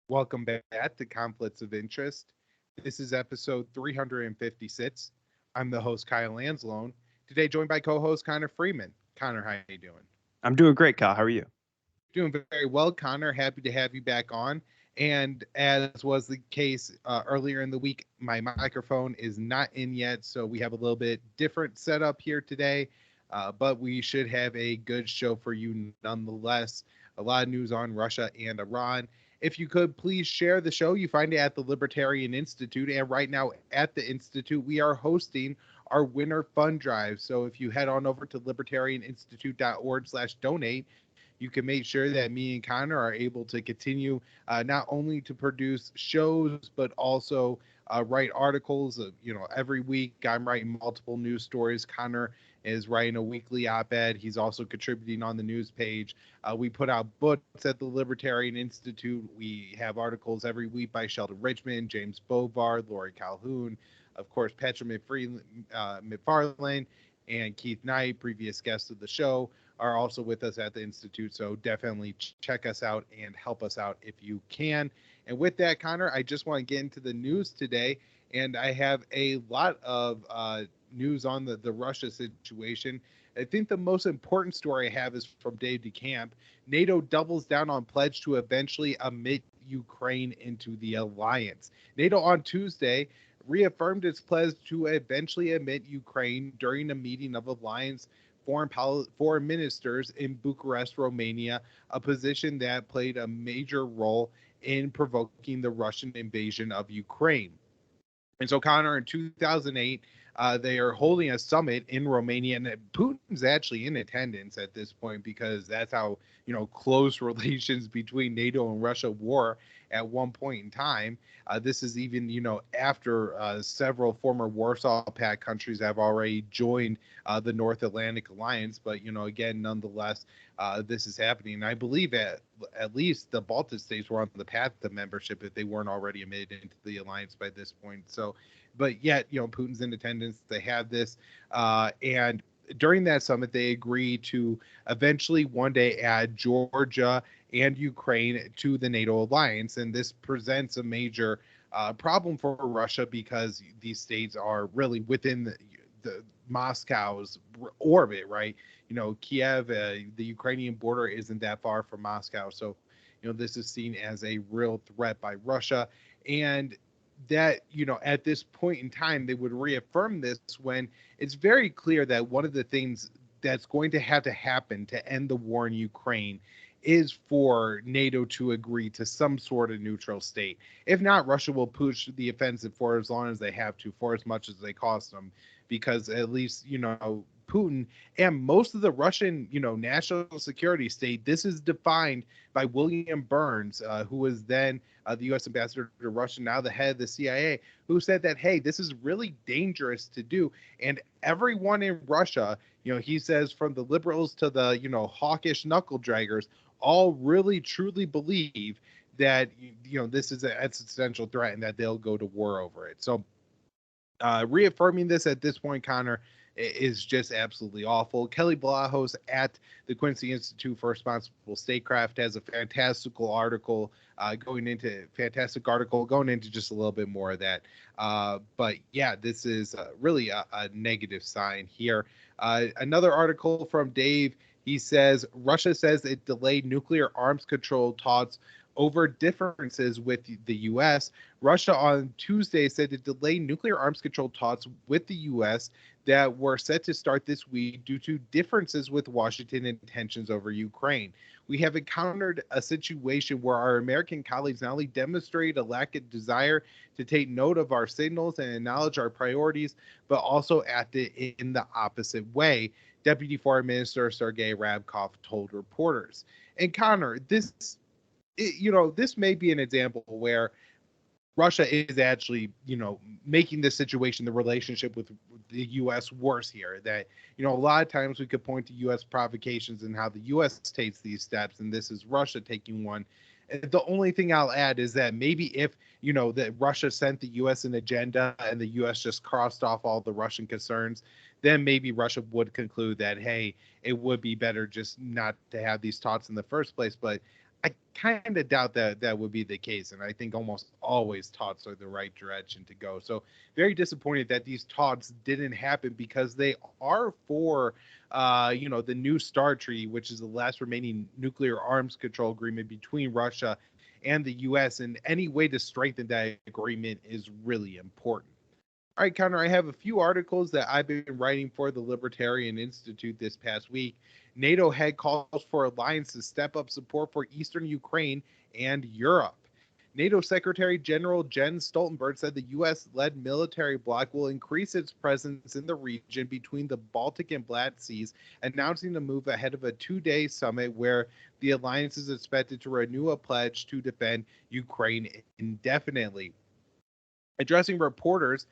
Welcome back to Conflicts of Interest. This is episode 356. I'm the host, Kyle Anzalone. Today, joined by co-host Connor Freeman. Connor, how you doing? I'm doing great, Kyle. How are you? Doing very well, Connor. Happy to have you back on. And as was the case earlier in the week, my microphone is not in yet, so we have a little bit different setup here today. But we should have a good show for you nonetheless. A lot of news on Russia and Iran. If you could please share the show, you find it at the Libertarian Institute. And right now at the Institute, we are hosting our winter fund drive. So if you head on over to libertarianinstitute.org/donate, you can make sure that me and Connor are able to continue not only to produce shows, but also write articles. Every week I'm writing multiple news stories. Connor is writing a weekly op-ed. He's also contributing on the news page. We put out books at the Libertarian Institute. We have articles every week by Sheldon Richman, James Bovard, Lori Calhoun, of course, Patrick McFarlane, and Keith Knight, previous guests of the show, are also with us at the Institute. So definitely check us out and help us out if you can. And with that, Connor, I just want to get into the news today. And I have a lot of news on the Russia situation. I think the most important story I have is from Dave DeCamp. NATO doubles down on pledge to eventually admit Ukraine into the alliance. NATO on Tuesday reaffirmed its pledge to eventually admit Ukraine during a meeting of alliance foreign ministers in Bucharest, Romania, a position that played a major role in provoking the Russian invasion of Ukraine. And so, Connor, in 2008, they are holding a summit in Romania, and Putin's actually in attendance at this point because that's how close relations between NATO and Russia were at one point in time. This is even after several former Warsaw Pact countries have already joined the North Atlantic Alliance, but again, nonetheless, this is happening. And I believe at least the Baltic states were on the path to membership if they weren't already admitted into the alliance by this point. So, but yet, Putin's in attendance. They have this, and during that summit, they agreed to eventually one day add Georgia and Ukraine to the NATO alliance. And this presents a major problem for Russia because these states are really within the Moscow's orbit, right? Kiev, the Ukrainian border isn't that far from Moscow. So, this is seen as a real threat by Russia. And that, at this point in time, they would reaffirm this when it's very clear that one of the things that's going to have to happen to end the war in Ukraine is for NATO to agree to some sort of neutral state. If not, Russia will push the offensive for as long as they have to, for as much as they cost them, because at least, Putin and most of the Russian, national security state, this is defined by William Burns, who was then the U.S. ambassador to Russia, now the head of the CIA, who said that, hey, this is really dangerous to do. And everyone in Russia, he says from the liberals to the, hawkish knuckle draggers, all really truly believe that, this is an existential threat and that they'll go to war over it. So reaffirming this at this point, Connor, is just absolutely awful. Kelly Blahos at the Quincy Institute for Responsible Statecraft has a fantastic article going into just a little bit more of that. But yeah, this is really a negative sign here. Another article from Dave. He says Russia says it delayed nuclear arms control talks over differences with the U.S. Russia on Tuesday said it delayed nuclear arms control talks with the U.S. that were set to start this week due to differences with Washington and tensions over Ukraine. We have encountered a situation where our American colleagues not only demonstrate a lack of desire to take note of our signals and acknowledge our priorities, but also acted in the opposite way, Deputy Foreign Minister Sergei Rabkov told reporters. And Connor, this may be an example where Russia is actually, making this situation, the relationship with the U.S. worse here. That, a lot of times we could point to U.S. provocations and how the U.S. takes these steps, and this is Russia taking one. The only thing I'll add is that maybe if, that Russia sent the U.S. an agenda and the U.S. just crossed off all the Russian concerns, then maybe Russia would conclude that, hey, it would be better just not to have these talks in the first place. But I kind of doubt that that would be the case, and I think almost always talks are the right direction to go. So very disappointed that these talks didn't happen because they are for, the New START Treaty, which is the last remaining nuclear arms control agreement between Russia and the U.S. And any way to strengthen that agreement is really important. All right, Connor, I have a few articles that I've been writing for the Libertarian Institute this past week. NATO head calls for alliance to step up support for Eastern Ukraine and Europe. NATO Secretary General Jens Stoltenberg said the U.S. led military bloc will increase its presence in the region between the Baltic and Black Seas, announcing the move ahead of a 2-day summit where the alliance is expected to renew a pledge to defend Ukraine indefinitely. Addressing reporters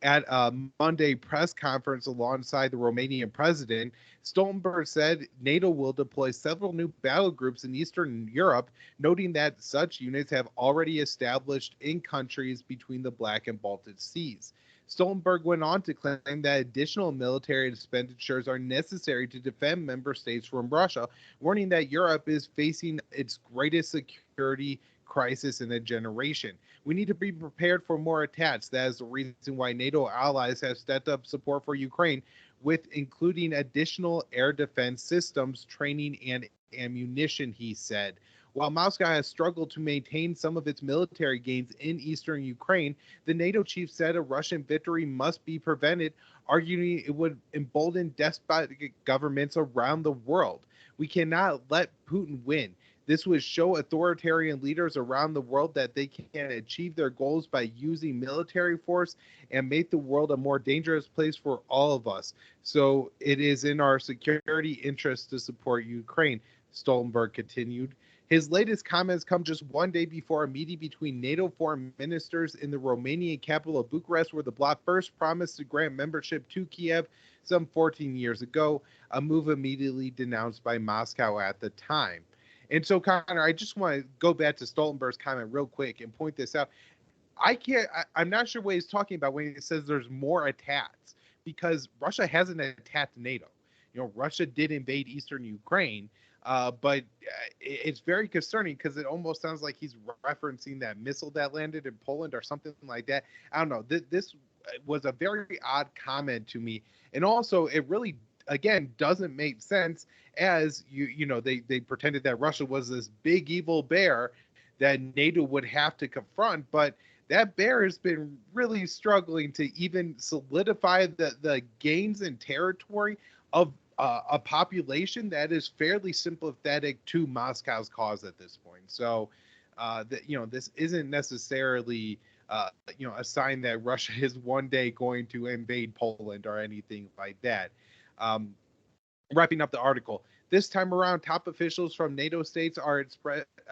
at a Monday press conference alongside the Romanian president, Stoltenberg said NATO will deploy several new battle groups in Eastern Europe, noting that such units have already established in countries between the Black and Baltic Seas. Stoltenberg went on to claim that additional military expenditures are necessary to defend member states from Russia, warning that Europe is facing its greatest security crisis in a generation. We need to be prepared for more attacks. That is the reason why NATO allies have stepped up support for Ukraine, with including additional air defense systems, training, and ammunition, he said. While Moscow has struggled to maintain some of its military gains in eastern Ukraine, the NATO chief said a Russian victory must be prevented, arguing it would embolden despotic governments around the world. We cannot let Putin win. This would show authoritarian leaders around the world that they can achieve their goals by using military force and make the world a more dangerous place for all of us. So it is in our security interest to support Ukraine, Stoltenberg continued. His latest comments come just one day before a meeting between NATO foreign ministers in the Romanian capital of Bucharest, where the bloc first promised to grant membership to Kiev some 14 years ago, a move immediately denounced by Moscow at the time. And so, Connor, I just want to go back to Stoltenberg's comment real quick and point this out. I'm not sure what he's talking about when he says there's more attacks, because Russia hasn't attacked NATO. Russia did invade eastern Ukraine, but it's very concerning because it almost sounds like he's referencing that missile that landed in Poland or something like that. I don't know. This was a very odd comment to me. And also, it really, again, doesn't make sense, as they pretended that Russia was this big evil bear that NATO would have to confront, but that bear has been really struggling to even solidify the gains in territory of a population that is fairly sympathetic to Moscow's cause at this point. So this isn't necessarily a sign that Russia is one day going to invade Poland or anything like that. Wrapping up the article, this time around, top officials from NATO states are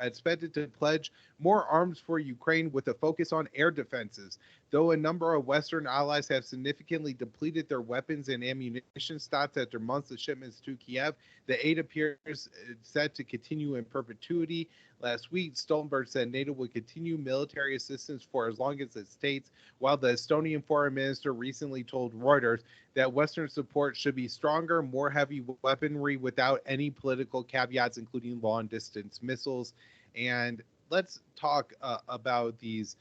expected to pledge more arms for Ukraine with a focus on air defenses. Though a number of Western allies have significantly depleted their weapons and ammunition stocks after months of shipments to Kiev, the aid appears set to continue in perpetuity. Last week, Stoltenberg said NATO would continue military assistance for as long as it states, while the Estonian foreign minister recently told Reuters that Western support should be stronger, more heavy weaponry without any political caveats, including long-distance missiles. And let's talk about these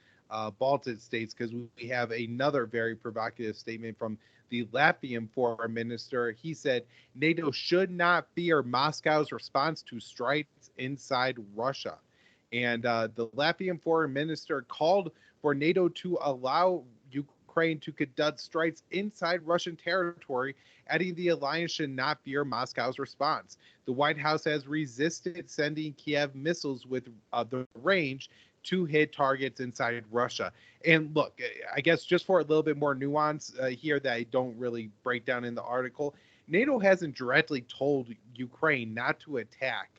Baltic states, because we have another very provocative statement from the Latvian foreign minister. He said NATO should not fear Moscow's response to strikes inside Russia. And the Latvian foreign minister called for NATO to allow Ukraine to conduct strikes inside Russian territory, adding the alliance should not fear Moscow's response. The White House has resisted sending Kiev missiles with the range to hit targets inside Russia. And look, I guess just for a little bit more nuance here that I don't really break down in the article, NATO hasn't directly told Ukraine not to attack,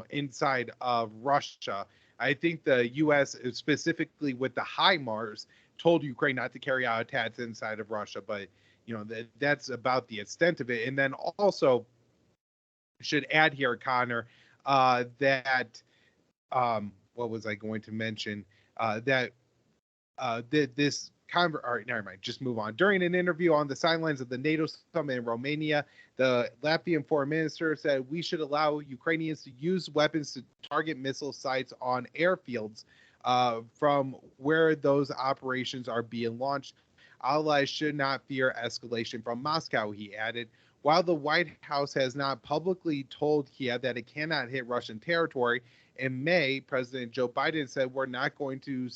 inside of Russia. I think the U.S., specifically with the HIMARS, told Ukraine not to carry out attacks inside of Russia, but that's about the extent of it. And then also should add here, Connor, that what was I going to mention? That this never mind, just move on. During an interview on the sidelines of the NATO summit in Romania, the Latvian foreign minister said we should allow Ukrainians to use weapons to target missile sites on airfields from where those operations are being launched. Allies should not fear escalation from Moscow, he added. While the White House has not publicly told Kiev that it cannot hit Russian territory, in May, President Joe Biden said we're not going to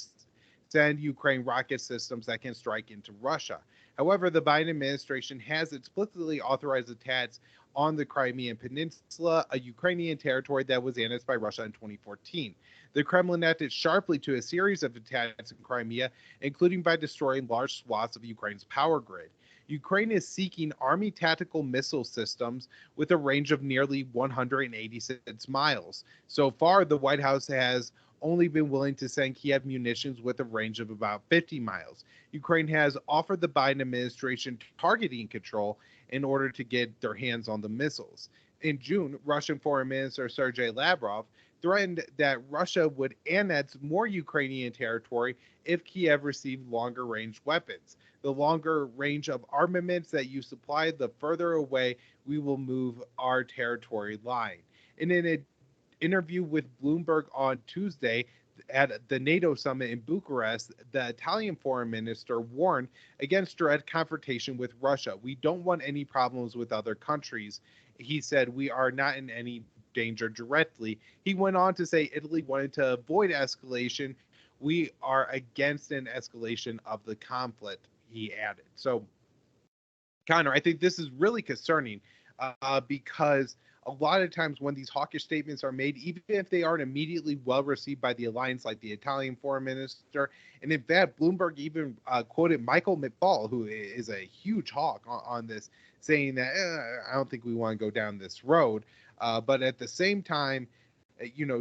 send Ukraine rocket systems that can strike into Russia. However, the Biden administration has explicitly authorized attacks on the Crimean Peninsula, a Ukrainian territory that was annexed by Russia in 2014. The Kremlin acted sharply to a series of attacks in Crimea, including by destroying large swaths of Ukraine's power grid. Ukraine is seeking Army tactical missile systems with a range of nearly 186 miles. So far, the White House has only been willing to send Kiev munitions with a range of about 50 miles. Ukraine has offered the Biden administration targeting control in order to get their hands on the missiles. In June, Russian Foreign Minister Sergei Lavrov threatened that Russia would annex more Ukrainian territory if Kiev received longer range weapons. The longer range of armaments that you supply, the further away we will move our territory line. In an interview with Bloomberg on Tuesday at the NATO summit in Bucharest, the Italian foreign minister warned against direct confrontation with Russia. We don't want any problems with other countries. He said, we are not in any danger directly. He went on to say Italy wanted to avoid escalation. We are against an escalation of the conflict, he added. So, Connor, I think this is really concerning because a lot of times when these hawkish statements are made, even if they aren't immediately well received by the alliance, like the Italian foreign minister, and in fact, Bloomberg even quoted Michael McFaul, who is a huge hawk on this, saying that I don't think we want to go down this road. But at the same time,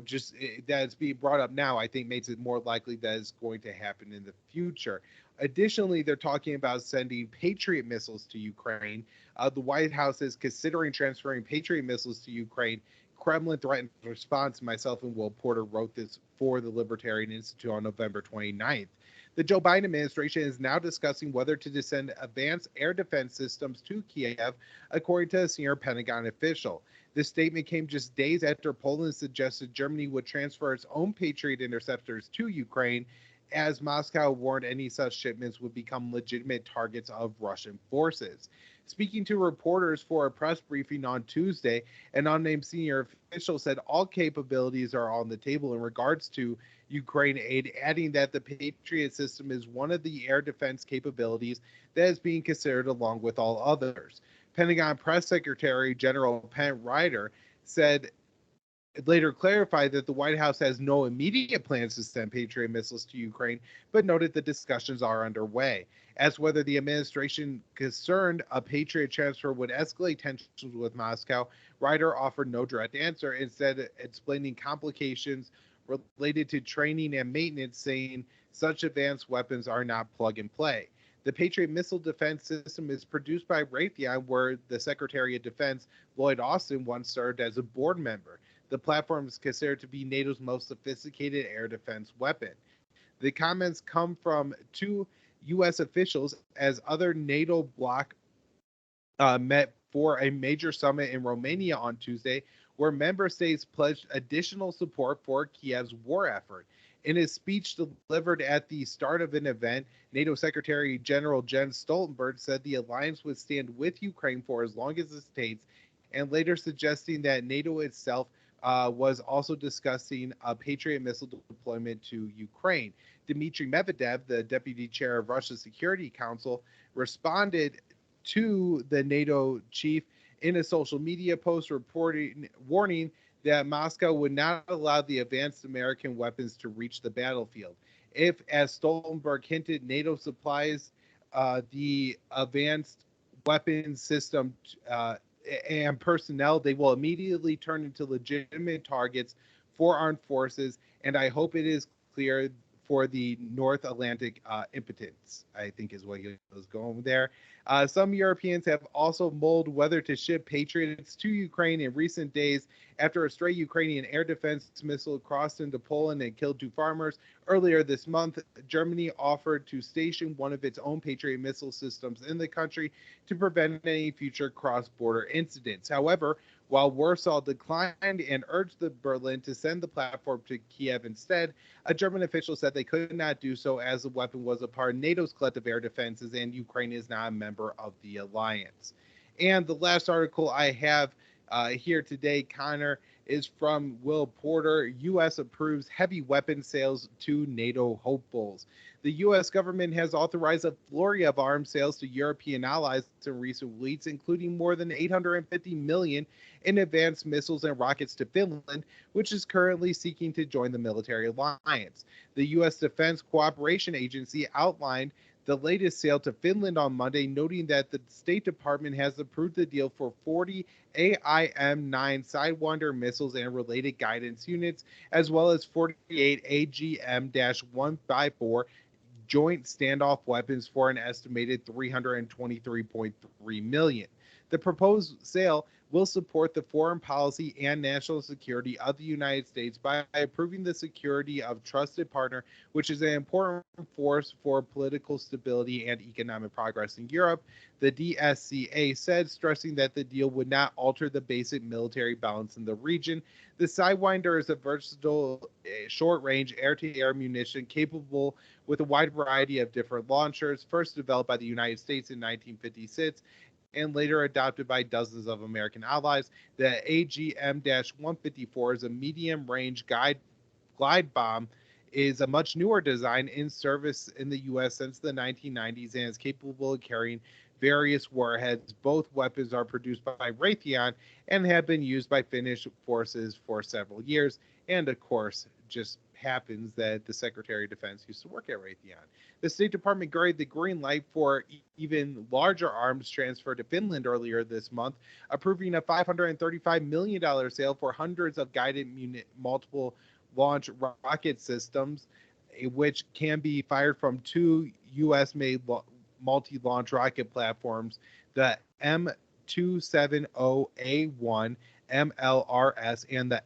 just that it's being brought up now, I think makes it more likely that it's going to happen in the future. Additionally, they're talking about sending Patriot missiles to Ukraine. The White House is considering transferring Patriot missiles to Ukraine. Kremlin threatened response. Myself and Will Porter wrote this for the Libertarian Institute on November 29th. The Joe Biden administration is now discussing whether to send advanced air defense systems to Kiev, according to a senior Pentagon official. This statement came just days after Poland suggested Germany would transfer its own Patriot interceptors to Ukraine, as Moscow warned any such shipments would become legitimate targets of Russian forces. Speaking to reporters for a press briefing on Tuesday, an unnamed senior official said all capabilities are on the table in regards to Ukraine aid, adding that the Patriot system is one of the air defense capabilities that is being considered along with all others. Pentagon Press Secretary General Pent Ryder said later clarified that the White House has no immediate plans to send Patriot missiles to Ukraine, but noted the discussions are underway. As whether the administration concerned a Patriot transfer would escalate tensions with Moscow, Ryder offered no direct answer, instead explaining complications related to training and maintenance, saying such advanced weapons are not plug and play. The Patriot missile defense system is produced by Raytheon, where the Secretary of Defense, Lloyd Austin, once served as a board member. The platform is considered to be NATO's most sophisticated air defense weapon. The comments come from two U.S. officials as other NATO bloc met for a major summit in Romania on Tuesday, where member states pledged additional support for Kiev's war effort. In his speech delivered at the start of an event, NATO Secretary General Jens Stoltenberg said the alliance would stand with Ukraine for as long as it takes, and later suggesting that NATO itself was also discussing a Patriot missile deployment to Ukraine. Dmitry Medvedev, the deputy chair of Russia's Security Council, responded to the NATO chief in a social media post warning that Moscow would not allow the advanced American weapons to reach the battlefield. If, as Stoltenberg hinted, NATO supplies the advanced weapons system and personnel, they will immediately turn into legitimate targets for armed forces, and I hope it is clear for the North Atlantic impotence, I think is what he was going there. Some Europeans have also mulled whether to ship Patriots to Ukraine in recent days after a stray Ukrainian air defense missile crossed into Poland and killed 2 farmers. Earlier this month, Germany offered to station one of its own Patriot missile systems in the country to prevent any future cross-border incidents. However, while Warsaw declined and urged Berlin to send the platform to Kiev instead, a German official said they could not do so as the weapon was a part of NATO's collective air defenses and Ukraine is not a member of the alliance. And the last article I have here today, Connor, is from Will Porter. U.S. approves heavy weapon sales to NATO hopefuls. The U.S. government has authorized a flurry of arms sales to European allies in recent weeks, including more than $850 million in advanced missiles and rockets to Finland, which is currently seeking to join the military alliance. The U.S. Defense Cooperation Agency outlined the latest sale to Finland on Monday, noting that the State Department has approved the deal for 40 AIM-9 Sidewinder missiles and related guidance units, as well as 48 AGM-154 joint standoff weapons for an estimated $323.3 million. The proposed sale will support the foreign policy and national security of the United States by improving the security of trusted partner, which is an important force for political stability and economic progress in Europe, the DSCA said, stressing that the deal would not alter the basic military balance in the region. The Sidewinder is a versatile, short-range air-to-air munition capable with a wide variety of different launchers, first developed by the United States in 1956 and later adopted by dozens of American allies. The AGM-154 is a medium-range glide bomb, is a much newer design in service in the U.S. since the 1990s and is capable of carrying various warheads. Both weapons are produced by Raytheon and have been used by Finnish forces for several years. And of course, just happens that the Secretary of Defense used to work at Raytheon. The State Department gave the green light for even larger arms transfer to Finland earlier this month, approving a $535 million sale for hundreds of guided multiple launch rocket systems, which can be fired from 2 U.S.-made multi-launch rocket platforms, the M270A1 MLRS and the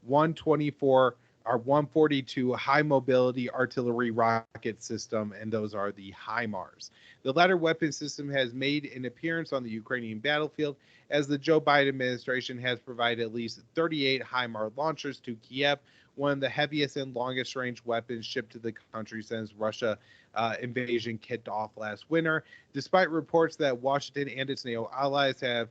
M124 our 142 high mobility artillery rocket system, and those are the HIMARS. The latter weapon system has made an appearance on the Ukrainian battlefield as the Joe Biden administration has provided at least 38 HIMARS launchers to Kiev, one of the heaviest and longest range weapons shipped to the country since Russia invasion kicked off last winter. Despite reports that Washington and its NATO allies have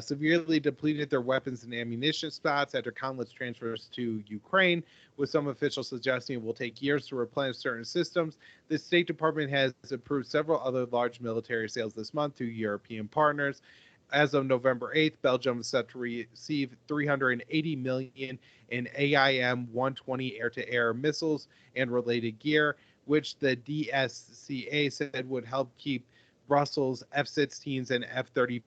severely depleted their weapons and ammunition stocks after countless transfers to Ukraine, with some officials suggesting it will take years to replenish certain systems. The State Department has approved several other large military sales this month to European partners. As of November 8th, Belgium is set to receive $380 million in AIM-120 air-to-air missiles and related gear, which the DSCA said would help keep Brussels F-16s and F-35s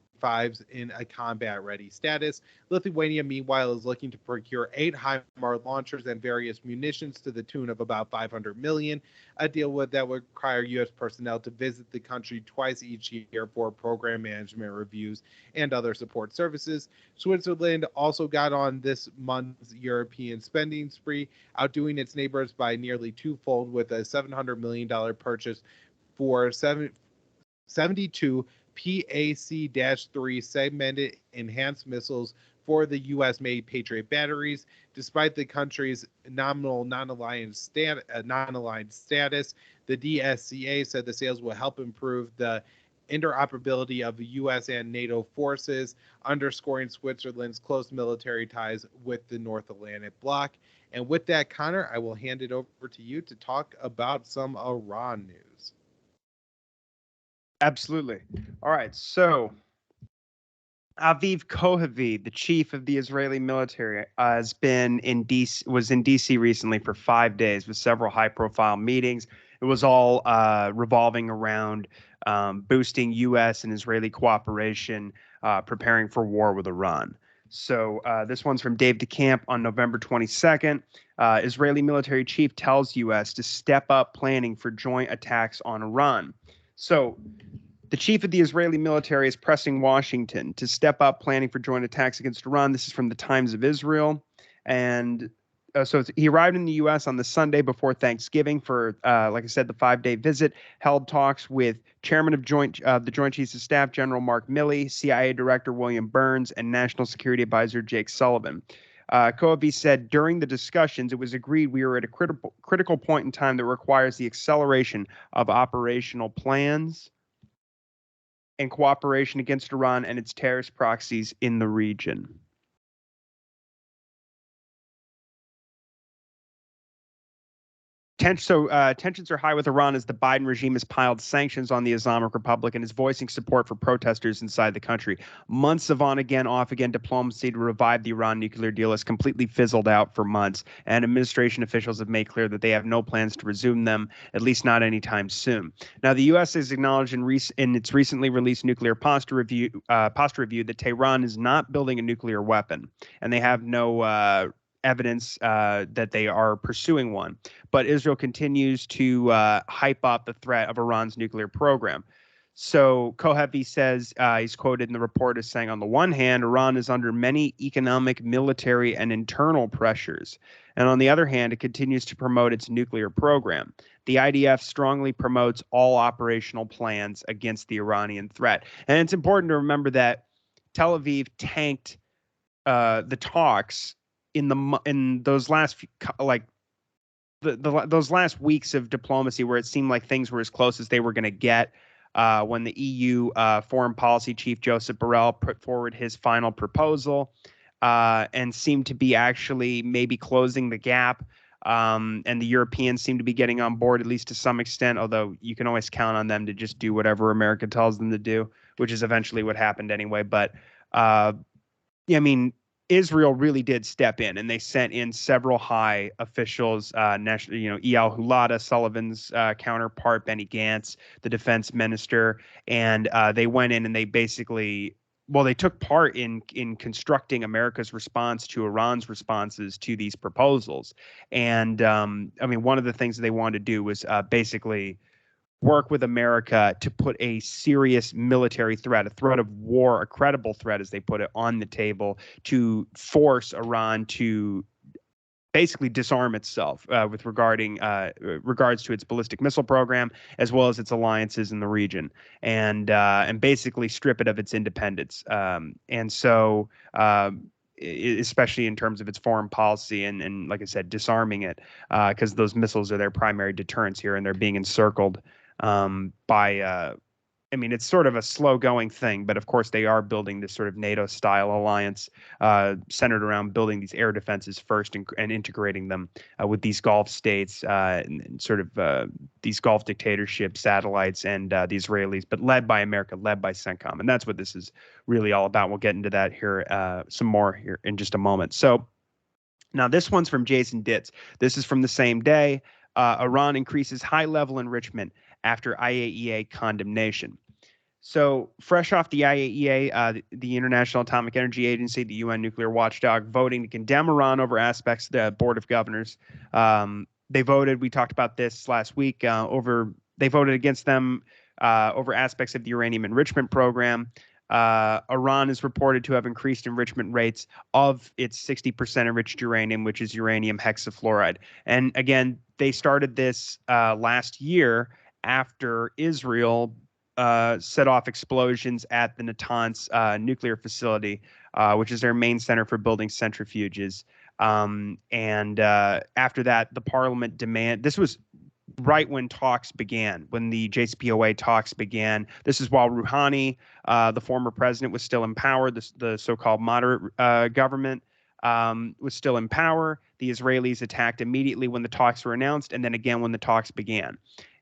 in a combat-ready status. Lithuania, meanwhile, is looking to procure 8 HIMARS launchers and various munitions to the tune of about $500 million, a deal that would require U.S. personnel to visit the country twice each year for program management reviews and other support services. Switzerland also got on this month's European spending spree, outdoing its neighbors by nearly twofold with a $700 million purchase for 72 PAC-3 segmented enhanced missiles for the U.S.-made Patriot batteries. Despite the country's nominal non-aligned status, the DSCA said the sales will help improve the interoperability of the U.S. and NATO forces, underscoring Switzerland's close military ties with the North Atlantic Bloc. And with that, Connor, I will hand it over to you to talk about some Iran news. Absolutely. All right. So Aviv Kohavi, the chief of the Israeli military, was in DC recently for 5 days with several high-profile meetings. It was all revolving around boosting U.S. and Israeli cooperation, preparing for war with Iran. So this one's from Dave DeCamp on November 22nd. Israeli military chief tells U.S. to step up planning for joint attacks on Iran. So The chief of the Israeli military is pressing Washington to step up planning for joint attacks against Iran. This is from the Times of Israel. And he arrived in the U.S. on the Sunday before Thanksgiving for, like I said, the 5-day visit. Held talks with Chairman of the Joint Chiefs of Staff, General Mark Milley, CIA Director William Burns, and National Security Advisor Jake Sullivan. COI said during the discussions, it was agreed we are at a critical point in time that requires the acceleration of operational plans and cooperation against Iran and its terrorist proxies in the region. Tensions are high with Iran as the Biden regime has piled sanctions on the Islamic Republic and is voicing support for protesters inside the country. Months of on-again, off-again diplomacy to revive the Iran nuclear deal has completely fizzled out for months, and administration officials have made clear that they have no plans to resume them, at least not anytime soon. Now, the U.S. has acknowledged in its recently released nuclear posture review that Tehran is not building a nuclear weapon, and they have no evidence that they are pursuing one. But Israel continues to hype up the threat of Iran's nuclear program. So COI says, he's quoted in the report as saying, on the one hand, Iran is under many economic, military, and internal pressures. And on the other hand, it continues to promote its nuclear program. The IDF strongly promotes all operational plans against the Iranian threat. And it's important to remember that Tel Aviv tanked the talks in those last those last weeks of diplomacy, where it seemed like things were as close as they were going to get, when the EU foreign policy chief Joseph Borrell put forward his final proposal and seemed to be actually maybe closing the gap. And the Europeans seem to be getting on board, at least to some extent, although you can always count on them to just do whatever America tells them to do, which is eventually what happened anyway. But I mean, Israel really did step in, and they sent in several high officials, Eyal Hulada, Sullivan's counterpart, Benny Gantz, the defense minister, and they went in and they basically, they took part in constructing America's response to Iran's responses to these proposals. And one of the things that they wanted to do was basically work with America to put a serious military threat, a threat of war, a credible threat, as they put it, on the table to force Iran to basically disarm itself with regards to its ballistic missile program, as well as its alliances in the region, and basically strip it of its independence. Especially in terms of its foreign policy and like I said, disarming it, because those missiles are their primary deterrence here, and they're being encircled by it's sort of a slow going thing, but of course they are building this sort of NATO style alliance centered around building these air defenses first and integrating them with these Gulf states and sort of these Gulf dictatorship satellites and the Israelis, but led by America, led by CENTCOM. And that's what this is really all about. We'll get into that here some more here in just a moment. So now this one's from Jason Ditz. This is from the same day. Iran increases high-level enrichment after IAEA condemnation. So fresh off the IAEA, the International Atomic Energy Agency, the UN nuclear watchdog, voting to condemn Iran over aspects of the Board of Governors. They voted, we talked about this last week, they voted against them over aspects of the uranium enrichment program. Iran is reported to have increased enrichment rates of its 60% enriched uranium, which is uranium hexafluoride. And again, they started this last year after Israel set off explosions at the Natanz nuclear facility, which is their main center for building centrifuges. After that, the parliament this was right when talks began, when the JCPOA talks began. This is while Rouhani, the former president, was still in power. The so-called moderate government was still in power. The Israelis attacked immediately when the talks were announced, and then again when the talks began.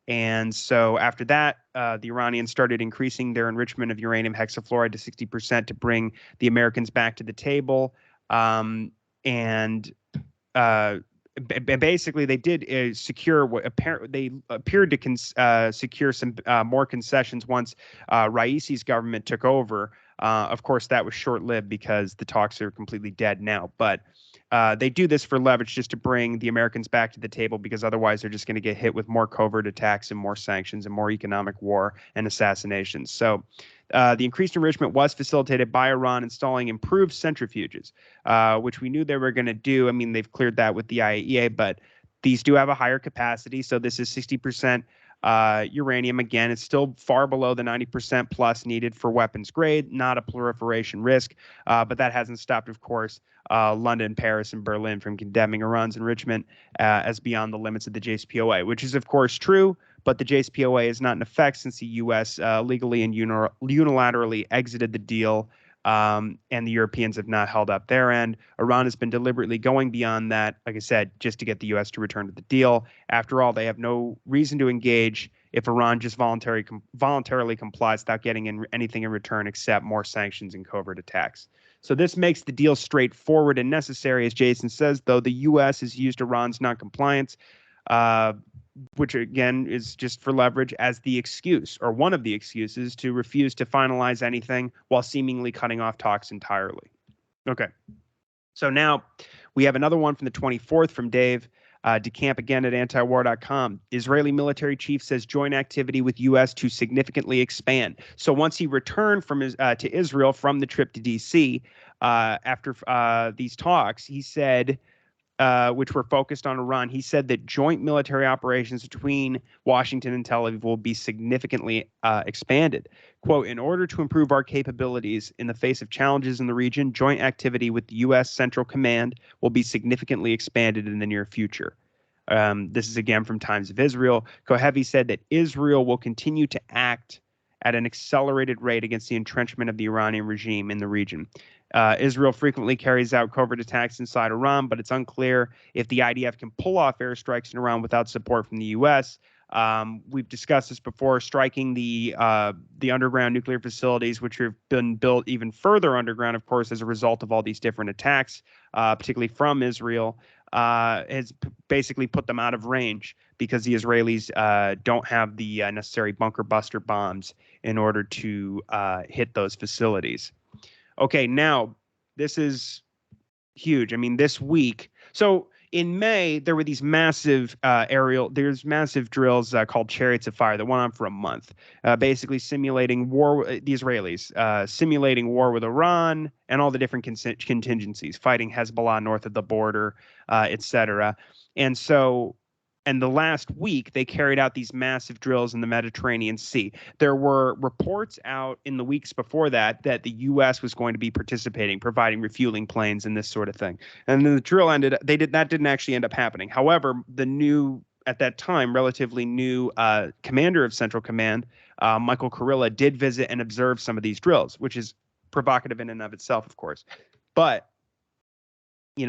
And so after that, the Iranians started increasing their enrichment of uranium hexafluoride to 60% to bring the Americans back to the table. Basically, they did secure what they appeared to secure some more concessions once Raisi's government took over. Of course, that was short-lived because the talks are completely dead now. But they do this for leverage just to bring the Americans back to the table, because otherwise they're just going to get hit with more covert attacks and more sanctions and more economic war and assassinations. So the increased enrichment was facilitated by Iran installing improved centrifuges, which we knew they were going to do. I mean, they've cleared that with the IAEA, but these do have a higher capacity. So this is 60% uranium. Again, it's still far below the 90% plus needed for weapons grade, not a proliferation risk. But that hasn't stopped, of course, London, Paris, and Berlin from condemning Iran's enrichment as beyond the limits of the JCPOA, which is, of course, true. But the JCPOA is not in effect since the U.S. Legally and unilaterally exited the deal. And the Europeans have not held up their end. Iran has been deliberately going beyond that, like I said, just to get the U.S. to return to the deal. After all, they have no reason to engage if Iran just voluntarily complies without getting anything in return except more sanctions and covert attacks. So this makes the deal straightforward and necessary, as Jason says, though the U.S. has used Iran's noncompliance, which again is just for leverage, as the excuse, or one of the excuses, to refuse to finalize anything while seemingly cutting off talks entirely. Okay. So now we have another one from the 24th from Dave DeCamp, again at antiwar.com. Israeli military chief says joint activity with U.S. to significantly expand. So once he returned from to Israel from the trip to D.C. After these talks, he said, which were focused on Iran, he said that joint military operations between Washington and Tel Aviv will be significantly expanded. Quote, in order to improve our capabilities in the face of challenges in the region, joint activity with the U.S. Central Command will be significantly expanded in the near future. This is again from Times of Israel. Kohevi said that Israel will continue to act at an accelerated rate against the entrenchment of the Iranian regime in the region. Israel frequently carries out covert attacks inside Iran, but it's unclear if the IDF can pull off airstrikes in Iran without support from the U.S. We've discussed this before, striking the underground nuclear facilities, which have been built even further underground, of course, as a result of all these different attacks, particularly from Israel, has basically put them out of range because the Israelis don't have the necessary bunker buster bombs in order to hit those facilities. Okay, now this is huge. I mean, this week. So in May, there were these massive there's massive drills called Chariots of Fire that went on for a month, basically simulating war, the Israelis, simulating war with Iran and all the different contingencies, fighting Hezbollah north of the border, etc. And the last week, they carried out these massive drills in the Mediterranean Sea. There were reports out in the weeks before that the U.S. was going to be participating, providing refueling planes and this sort of thing. And then the drill ended. That didn't actually end up happening. However, the new, at that time, relatively new commander of Central Command, Michael Kurilla, did visit and observe some of these drills, which is provocative in and of itself, of course. But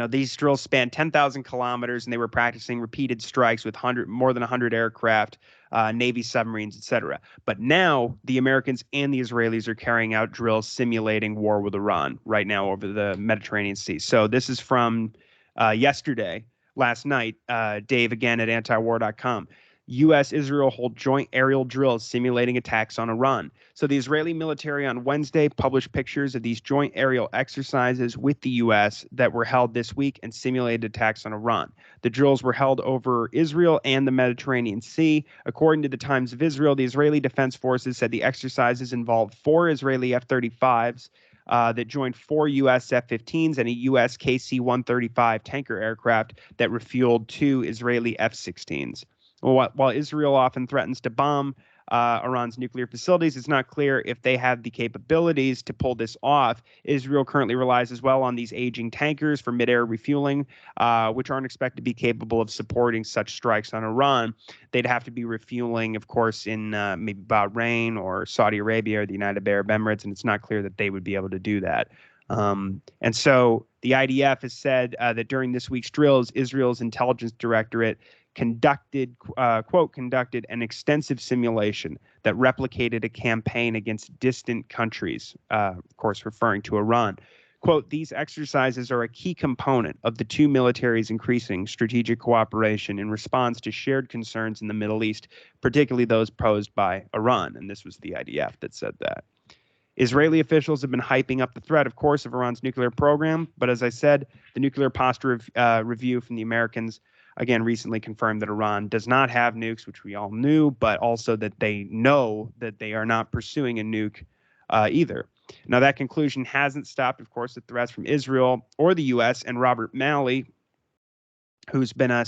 these drills span 10,000 kilometers, and they were practicing repeated strikes with more than 100 aircraft, Navy submarines, etc. But now the Americans and the Israelis are carrying out drills simulating war with Iran right now over the Mediterranean Sea. So this is from last night, Dave again at antiwar.com. U.S.-Israel hold joint aerial drills simulating attacks on Iran. So the Israeli military on Wednesday published pictures of these joint aerial exercises with the U.S. that were held this week and simulated attacks on Iran. The drills were held over Israel and the Mediterranean Sea. According to the Times of Israel, the Israeli Defense Forces said the exercises involved 4 Israeli F-35s that joined 4 U.S. F-15s and a U.S. KC-135 tanker aircraft that refueled 2 Israeli F-16s. While Israel often threatens to bomb Iran's nuclear facilities, it's not clear if they have the capabilities to pull this off. Israel currently relies as well on these aging tankers for mid-air refueling, which aren't expected to be capable of supporting such strikes on Iran. They'd have to be refueling, of course, in maybe Bahrain or Saudi Arabia or the United Arab Emirates, and it's not clear that they would be able to do that. And so the IDF has said that during this week's drills, Israel's intelligence directorate conducted an extensive simulation that replicated a campaign against distant countries, of course, referring to Iran. Quote, these exercises are a key component of the two militaries' increasing strategic cooperation in response to shared concerns in the Middle East, particularly those posed by Iran. And this was the IDF that said that. Israeli officials have been hyping up the threat, of course, of Iran's nuclear program. But as I said, the nuclear posture review from the Americans, again, recently confirmed that Iran does not have nukes, which we all knew, but also that they know that they are not pursuing a nuke either. Now, that conclusion hasn't stopped, of course, the threats from Israel or the U.S. and Robert Malley, who's been a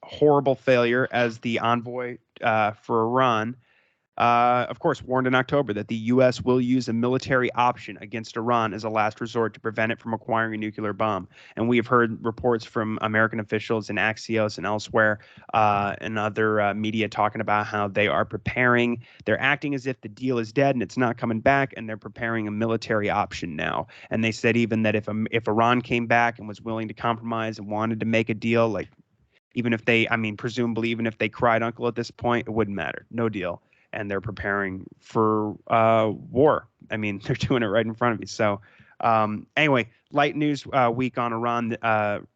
horrible failure as the envoy for Iran, of course, warned in October that the U.S. will use a military option against Iran as a last resort to prevent it from acquiring a nuclear bomb. And we have heard reports from American officials in Axios and elsewhere and other media talking about how they are preparing. They're acting as if the deal is dead and it's not coming back, and they're preparing a military option now. And they said even that if Iran came back and was willing to compromise and wanted to make a deal, like even if they, presumably even if they cried uncle at this point, it wouldn't matter. No deal. And they're preparing for war. They're doing it right in front of you. So anyway, light news week on Iran,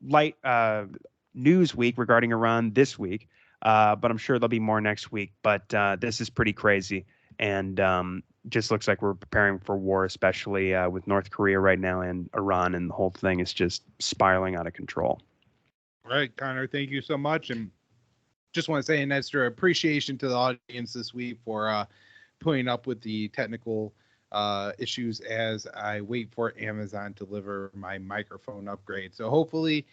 light news week regarding Iran this week. But I'm sure there'll be more next week. But this is pretty crazy. And just looks like we're preparing for war, especially with North Korea right now and Iran. And the whole thing is just spiraling out of control. All right, Connor, thank you so much. And just want to say an extra appreciation to the audience this week for putting up with the technical issues as I wait for Amazon to deliver my microphone upgrade. So hopefully,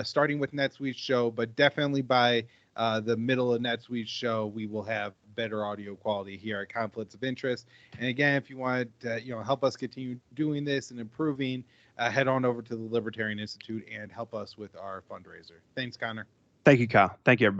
starting with next week's show, but definitely by the middle of next week's show, we will have better audio quality here at Conflicts of Interest. And again, if you want to help us continue doing this and improving, head on over to the Libertarian Institute and help us with our fundraiser. Thanks, Connor. Thank you, Kyle. Thank you, everybody.